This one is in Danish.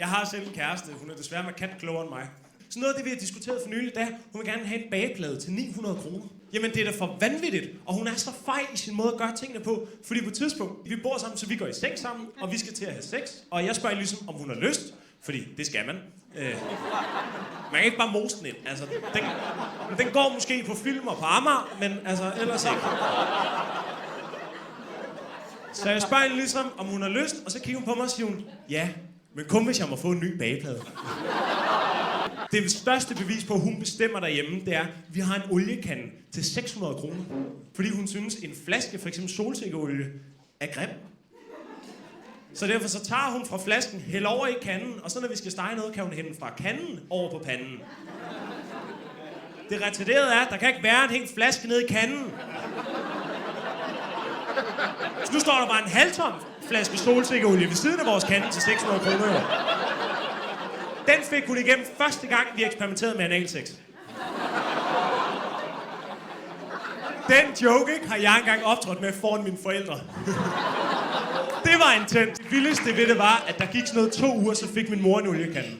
Jeg har selv en kæreste. Hun er desværre markant klogere end mig. Så noget af det, vi har diskuteret for nylig, det er, hun vil gerne have en bageplade til 900 kroner. Jamen, det er da for vanvittigt. Og hun er så fej i sin måde at gøre tingene på. Fordi på et tidspunkt, vi bor sammen, så vi går i seng sammen, og vi skal til at have sex. Og jeg spørger ligesom, om hun har lyst. Fordi det skal man. Man kan ikke bare mose den ind. Altså, den går måske på film og på Amager, men altså, ellers ikke. Så jeg spørger hende ligesom, om hun har lyst, og så kigger hun på mig og siger hun, ja, men kun hvis jeg må få en ny bageplade. Det største bevis på, at hun bestemmer derhjemme, det er, at vi har en oliekande til 600 kroner. Fordi hun synes, en flaske, f.eks. solsikkeolie, er grim. Så derfor så tager hun fra flasken, hælder over i kanden, og så når vi skal stege noget, kan hun hælde fra kanden over på panden. Det retarderede er, at der kan ikke være en hel flaske nede i kanden. Så nu står der bare en halvtom flaske solsikkeolie ved siden af vores kande til 600 kroner. Den fik hun igennem første gang, vi eksperimenterede med analsex. Den joke, ikke, har jeg engang optrådt med foran mine forældre. Det var intens. Det vildeste ved det var, at der gik sådan noget 2 uger, så fik min mor en oliekande.